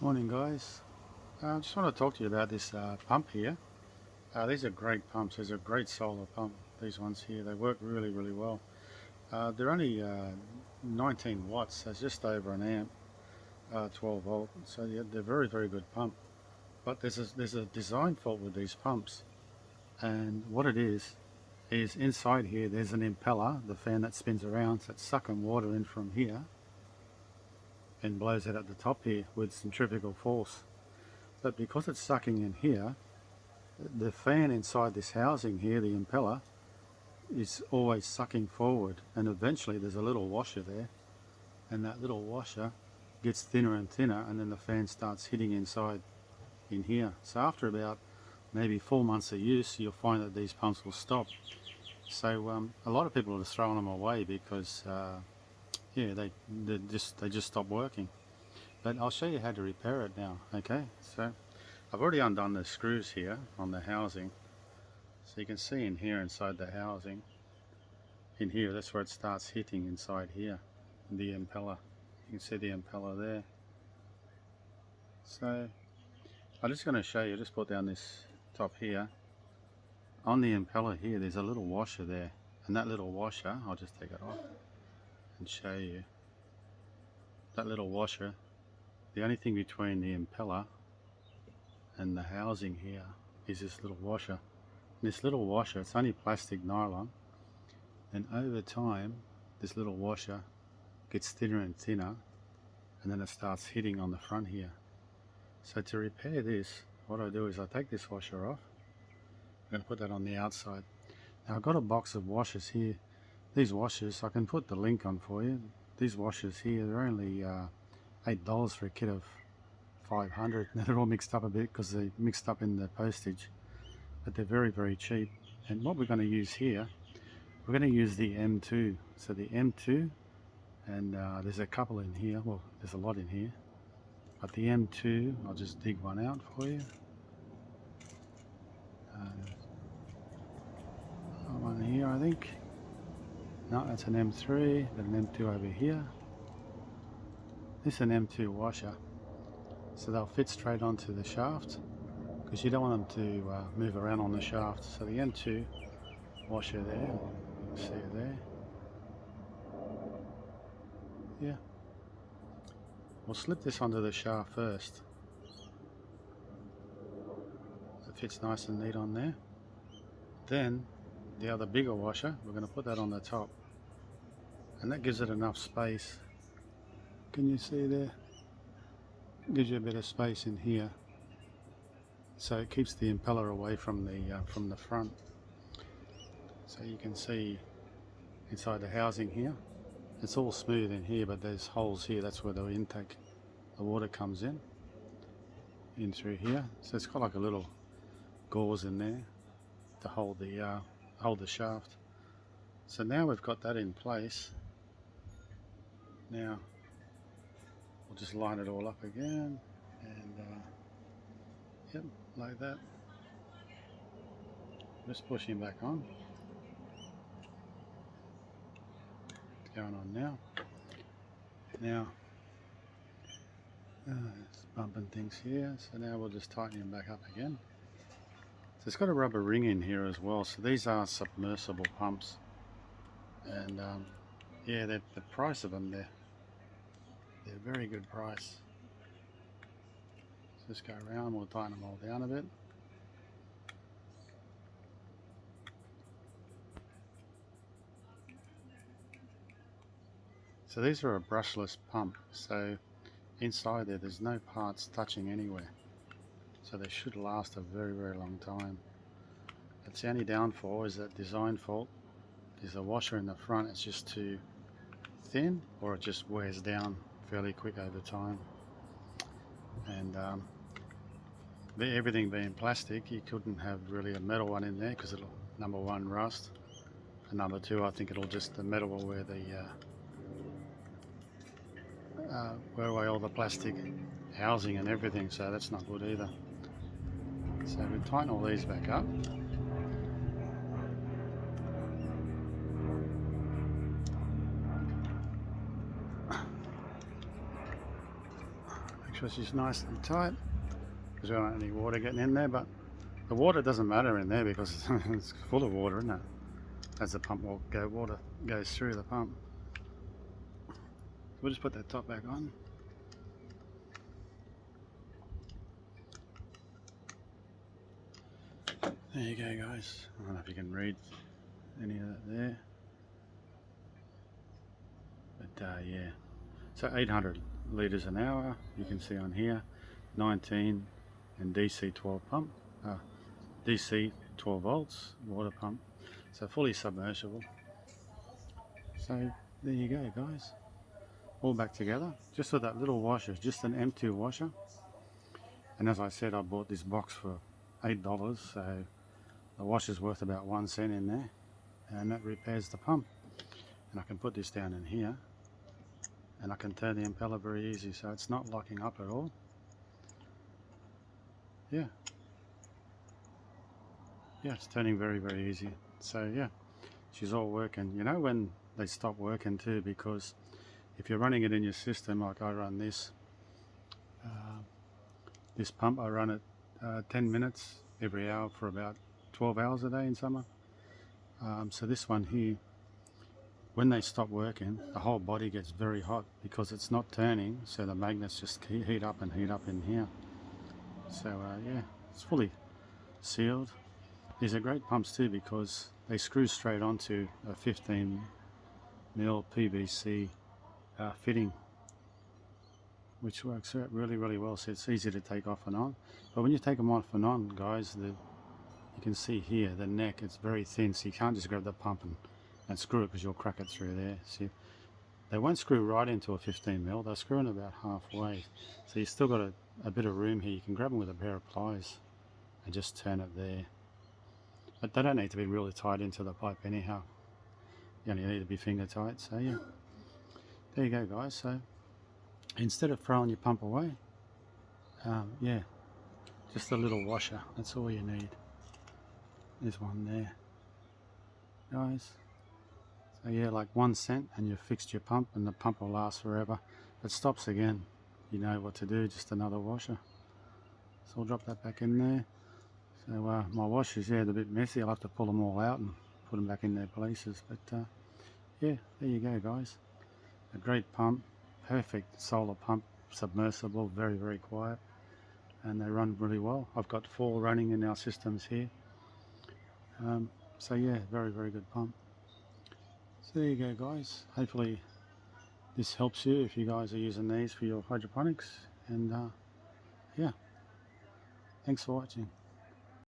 Morning guys. I just want to talk to you about this pump here. These are great pumps. These are a great solar pump. These ones here, they work really well. They're only 19 watts, so it's just over an amp, 12 volt. So yeah, they're very good pump. But there's a design fault with these pumps, and what it is inside here there's an impeller, the fan that spins around, so it's sucking water in from here and blows it at the top here with centrifugal force. But because it's sucking in here, the fan inside this housing here, the impeller, is always sucking forward, and eventually there's a little washer there, and that little washer gets thinner and thinner, and then the fan starts hitting inside in here. So after about maybe 4 months of use, you'll find that these pumps will stop. So a lot of people are just throwing them away because yeah, they just stop working. But I'll show you how to repair it now. Okay, so I've already undone the screws here on the housing. So you can see in here inside the housing, in here, that's where it starts hitting inside here, the impeller. You can see the impeller there. So I'm just going to show you, just put down this top here. On the impeller here, there's a little washer there. And that little washer, I'll just take it off and show you. That little washer, the only thing between the impeller and the housing here is this little washer. And this little washer, it's only plastic nylon, and over time this little washer gets thinner and thinner, and then it starts hitting on the front here. So to repair this, what I do is I take this washer off. I'm going to put that on the outside. Now I've got a box of washers here. These washers, I can put the link on for you. These washers here, they're only $8 for a kit of 500. Now they're all mixed up a bit because they mixed up in the postage, but they're very cheap. And what we're going to use here, we're going to use the M2. So the M2, and there's a couple in here. Well, there's a lot in here, but the M2, I'll just dig one out for you. One here, I think. No, that's an M3. Got an M2 over here. This is an M2 washer, so they'll fit straight onto the shaft because you don't want them to move around on the shaft. So the M2 washer there, you can see it there. Yeah. We'll slip this onto the shaft first. It fits nice and neat on there. Then the other bigger washer, we're going to put that on the top, and that gives it enough space. Can you see there? Gives you a bit of space in here, so it keeps the impeller away from the front. So you can see inside the housing here, it's all smooth in here, but there's holes here. That's where the intake, the water comes in through here. So it's got like a little gauze in there to hold the shaft. So now we've got that in place. Now we'll just line it all up again, and yep, like that. Just pushing back on. It's going on now. It's bumping things here, so now we'll just tighten them back up again. So it's got a rubber ring in here as well. So these are submersible pumps, and yeah, the price of them, they're very good price. So just go around, we'll tighten them all down a bit. So these are a brushless pump, so inside there's no parts touching anywhere, so they should last a very long time. That's the only downfall, is that design fault. There's a washer in the front, it's just too thin, or it just wears down fairly quick over time. And everything being plastic, you couldn't have really a metal one in there because it'll, number one, rust, and number two, I think the metal will wear away all the plastic housing and everything, so that's not good either. So we tighten all these back up. Make sure she's nice and tight because we don't want any water getting in there, but the water doesn't matter in there because it's full of water, isn't it? As the pump will go, water goes through the pump. We'll just put that top back on. There you go, guys. I don't know if you can read any of that there, but yeah. So 800 litres an hour, you can see on here, 19 and DC 12 pump, DC 12 volts water pump, so fully submersible. So there you go, guys, all back together, just with that little washer, just an M2 washer. And as I said, I bought this box for $8, so the washer's worth about 1 cent in there, and that repairs the pump. And I can put this down in here, and I can turn the impeller very easy, so it's not locking up at all. Yeah, it's turning very, very easy. So yeah, she's all working. You know when they stop working too, because if you're running it in your system, like I run this pump, I run it 10 minutes every hour for about 12 hours a day in summer. So this one here, when they stop working, the whole body gets very hot because it's not turning, so the magnets just heat up and heat up in here. So yeah, it's fully sealed. These are great pumps too because they screw straight onto a 15mm PVC fitting, which works out really, really well. So it's easy to take off and on. But when you take them off and on, guys, you can see here the neck, it's very thin, so you can't just grab the pump and screw it because you'll crack it through there. See, they won't screw right into a 15mm, they'll screw in about halfway. So you've still got a bit of room here. You can grab them with a pair of pliers and just turn it there. But they don't need to be really tight into the pipe anyhow. You only need to be finger tight. So yeah, there you go, guys. So instead of throwing your pump away, yeah, just a little washer, that's all you need. There's one there, guys. So yeah, like 1 cent and you've fixed your pump, and the pump will last forever. If it stops again, you know what to do, just another washer. So I'll drop that back in there. So my washers, yeah, they're a bit messy. I'll have to pull them all out and put them back in their places. But yeah, there you go, guys. A great pump, perfect solar pump, submersible, very, very quiet, and they run really well. I've got 4 running in our systems here. So yeah, very, very good pump. So there you go, guys. Hopefully this helps you if you guys are using these for your hydroponics. And yeah, thanks for watching.